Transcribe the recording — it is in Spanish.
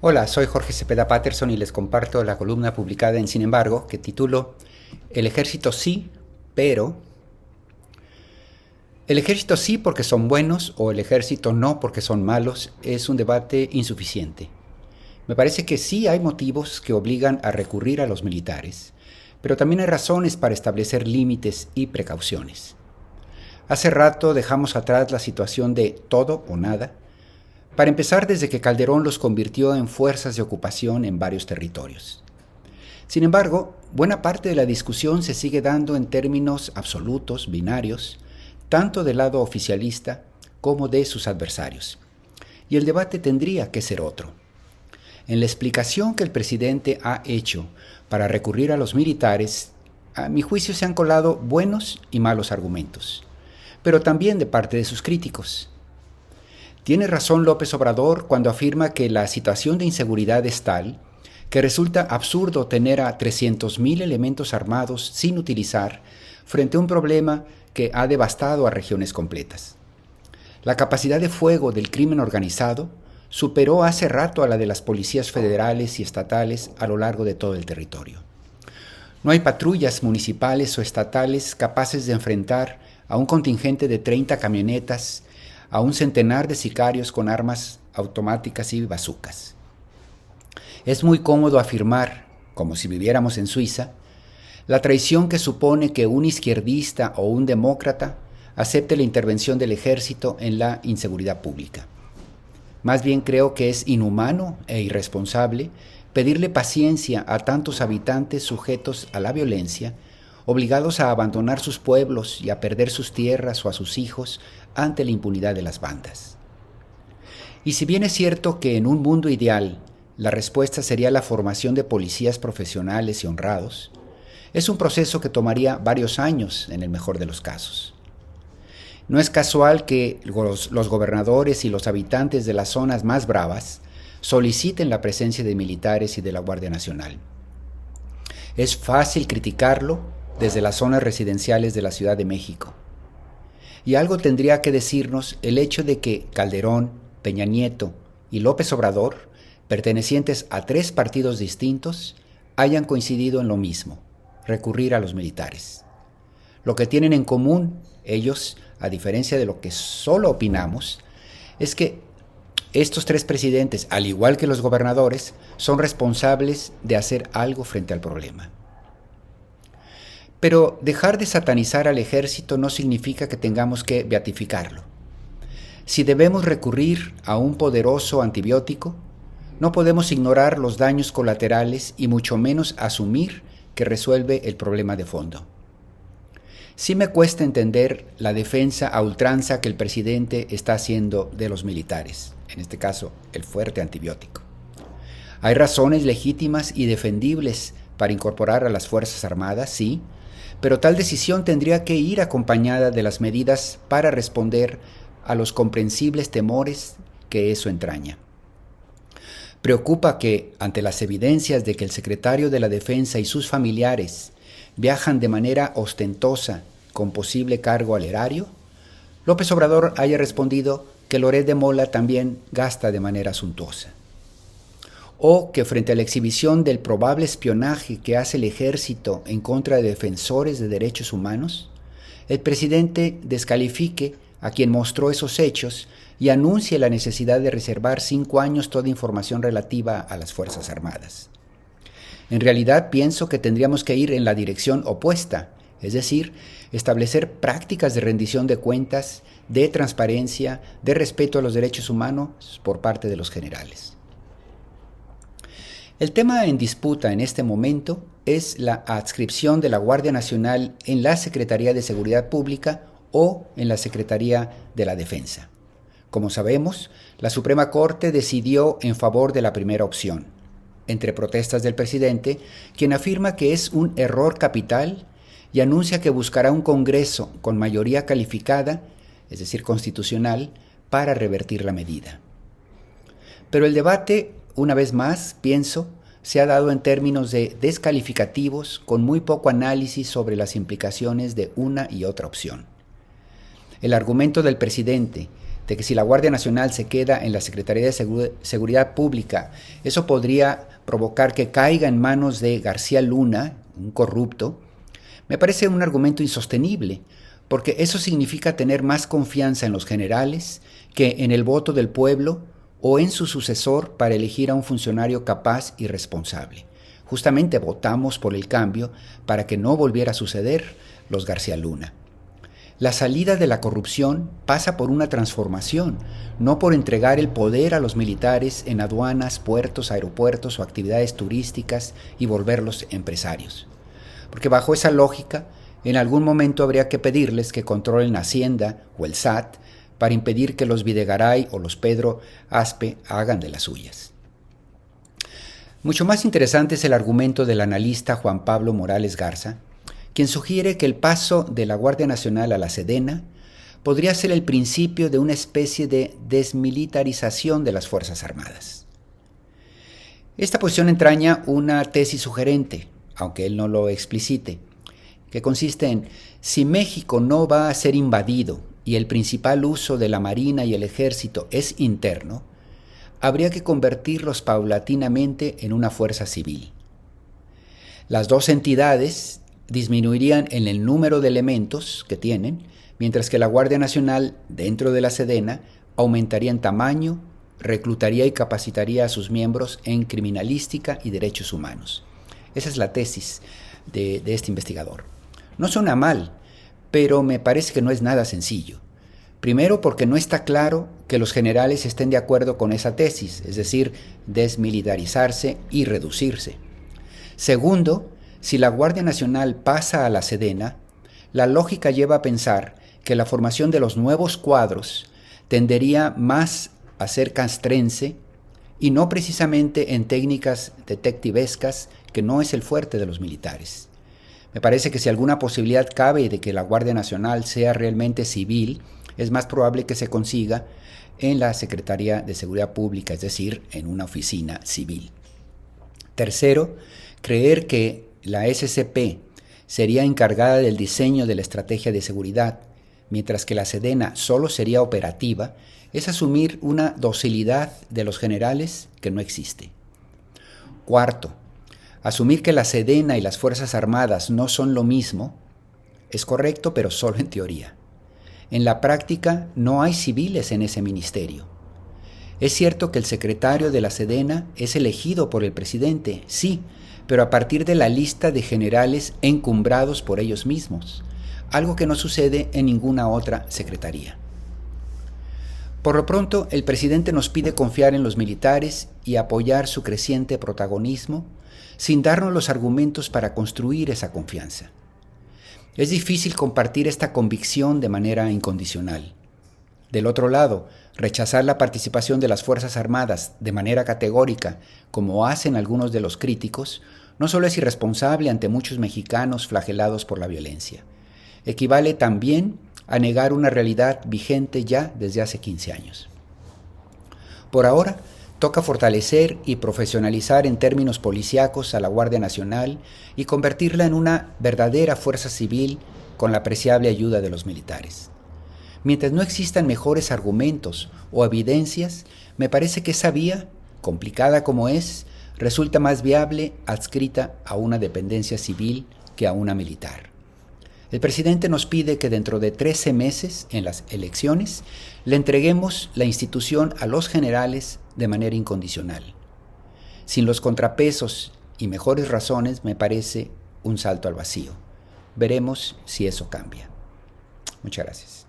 Hola, soy Jorge Cepeda Patterson y les comparto la columna publicada en Sin embargo, que titulo El ejército sí, pero... El ejército sí porque son buenos o el ejército no porque son malos es un debate insuficiente. Me parece que sí hay motivos que obligan a recurrir a los militares, pero también hay razones para establecer límites y precauciones. Hace rato dejamos atrás la situación de todo o nada, para empezar desde que Calderón los convirtió en fuerzas de ocupación en varios territorios. Sin embargo, buena parte de la discusión se sigue dando en términos absolutos, binarios, tanto del lado oficialista como de sus adversarios. Y el debate tendría que ser otro. En la explicación que el presidente ha hecho para recurrir a los militares, a mi juicio se han colado buenos y malos argumentos, pero también de parte de sus críticos. Tiene razón López Obrador cuando afirma que la situación de inseguridad es tal que resulta absurdo tener a 300,000 elementos armados sin utilizar frente a un problema que ha devastado a regiones completas. La capacidad de fuego del crimen organizado superó hace rato a la de las policías federales y estatales a lo largo de todo el territorio. No hay patrullas municipales o estatales capaces de enfrentar a un contingente de 30 camionetas, a un centenar de sicarios con armas automáticas y bazucas. Es muy cómodo afirmar, como si viviéramos en Suiza, la traición que supone que un izquierdista o un demócrata acepte la intervención del ejército en la inseguridad pública. Más bien creo que es inhumano e irresponsable pedirle paciencia a tantos habitantes sujetos a la violencia, obligados a abandonar sus pueblos y a perder sus tierras o a sus hijos ante la impunidad de las bandas. Y si bien es cierto que en un mundo ideal la respuesta sería la formación de policías profesionales y honrados, es un proceso que tomaría varios años en el mejor de los casos. No es casual que los gobernadores y los habitantes de las zonas más bravas soliciten la presencia de militares y de la Guardia Nacional. Es fácil criticarlo desde las zonas residenciales de la Ciudad de México. Y algo tendría que decirnos el hecho de que Calderón, Peña Nieto y López Obrador, pertenecientes a 3 partidos distintos, hayan coincidido en lo mismo, recurrir a los militares. Lo que tienen en común ellos, a diferencia de lo que solo opinamos, es que estos 3 presidentes, al igual que los gobernadores, son responsables de hacer algo frente al problema. Pero dejar de satanizar al ejército no significa que tengamos que beatificarlo. Si debemos recurrir a un poderoso antibiótico, no podemos ignorar los daños colaterales y mucho menos asumir que resuelve el problema de fondo. Sí me cuesta entender la defensa a ultranza que el presidente está haciendo de los militares, en este caso, el fuerte antibiótico. Hay razones legítimas y defendibles para incorporar a las Fuerzas Armadas, sí, pero tal decisión tendría que ir acompañada de las medidas para responder a los comprensibles temores que eso entraña. Preocupa que, ante las evidencias de que el secretario de la Defensa y sus familiares viajan de manera ostentosa con posible cargo al erario, López Obrador haya respondido que Loret de Mola también gasta de manera suntuosa. O que frente a la exhibición del probable espionaje que hace el ejército en contra de defensores de derechos humanos, el presidente descalifique a quien mostró esos hechos y anuncie la necesidad de reservar 5 años toda información relativa a las Fuerzas Armadas. En realidad pienso que tendríamos que ir en la dirección opuesta, es decir, establecer prácticas de rendición de cuentas, de transparencia, de respeto a los derechos humanos por parte de los generales. El tema en disputa en este momento es la adscripción de la Guardia Nacional en la Secretaría de Seguridad Pública o en la Secretaría de la Defensa. Como sabemos, la Suprema Corte decidió en favor de la primera opción, entre protestas del presidente, quien afirma que es un error capital y anuncia que buscará un Congreso con mayoría calificada, es decir, constitucional, para revertir la medida. Pero el debate, una vez más, pienso, se ha dado en términos de descalificativos con muy poco análisis sobre las implicaciones de una y otra opción. El argumento del presidente de que si la Guardia Nacional se queda en la Secretaría de Seguridad Pública, eso podría provocar que caiga en manos de García Luna, un corrupto, me parece un argumento insostenible, porque eso significa tener más confianza en los generales que en el voto del pueblo o en su sucesor para elegir a un funcionario capaz y responsable. Justamente votamos por el cambio para que no volviera a suceder los García Luna. La salida de la corrupción pasa por una transformación, no por entregar el poder a los militares en aduanas, puertos, aeropuertos o actividades turísticas y volverlos empresarios. Porque bajo esa lógica, en algún momento habría que pedirles que controlen Hacienda o el SAT para impedir que los Videgaray o los Pedro Aspe hagan de las suyas. Mucho más interesante es el argumento del analista Juan Pablo Morales Garza, quien sugiere que el paso de la Guardia Nacional a la Sedena podría ser el principio de una especie de desmilitarización de las Fuerzas Armadas. Esta posición entraña una tesis sugerente, aunque él no lo explicite, que consiste en: si México no va a ser invadido y el principal uso de la Marina y el Ejército es interno, habría que convertirlos paulatinamente en una fuerza civil. Las dos entidades disminuirían en el número de elementos que tienen, mientras que la Guardia Nacional, dentro de la Sedena, aumentaría en tamaño, reclutaría y capacitaría a sus miembros en criminalística y derechos humanos. Esa es la tesis de este investigador. No suena mal, pero me parece que no es nada sencillo. Primero, porque no está claro que los generales estén de acuerdo con esa tesis, es decir, desmilitarizarse y reducirse. Segundo, si la Guardia Nacional pasa a la Sedena, la lógica lleva a pensar que la formación de los nuevos cuadros tendería más a ser castrense y no precisamente en técnicas detectivescas, que no es el fuerte de los militares. Me parece que si alguna posibilidad cabe de que la Guardia Nacional sea realmente civil, es más probable que se consiga en la Secretaría de Seguridad Pública, es decir, en una oficina civil. Tercero, creer que la SCP sería encargada del diseño de la estrategia de seguridad, mientras que la Sedena solo sería operativa, es asumir una docilidad de los generales que no existe. Cuarto, asumir que la Sedena y las Fuerzas Armadas no son lo mismo es correcto, pero solo en teoría. En la práctica no hay civiles en ese ministerio. Es cierto que el secretario de la Sedena es elegido por el presidente, sí, pero a partir de la lista de generales encumbrados por ellos mismos, algo que no sucede en ninguna otra secretaría. Por lo pronto, el presidente nos pide confiar en los militares y apoyar su creciente protagonismo sin darnos los argumentos para construir esa confianza. Es difícil compartir esta convicción de manera incondicional. Del otro lado, rechazar la participación de las Fuerzas Armadas de manera categórica, como hacen algunos de los críticos, no solo es irresponsable ante muchos mexicanos flagelados por la violencia, equivale también a negar una realidad vigente ya desde hace 15 años. Por ahora, toca fortalecer y profesionalizar en términos policíacos a la Guardia Nacional y convertirla en una verdadera fuerza civil con la apreciable ayuda de los militares. Mientras no existan mejores argumentos o evidencias, me parece que esa vía, complicada como es, resulta más viable adscrita a una dependencia civil que a una militar. El presidente nos pide que dentro de 13 meses, en las elecciones, le entreguemos la institución a los generales de manera incondicional. Sin los contrapesos y mejores razones, me parece un salto al vacío. Veremos si eso cambia. Muchas gracias.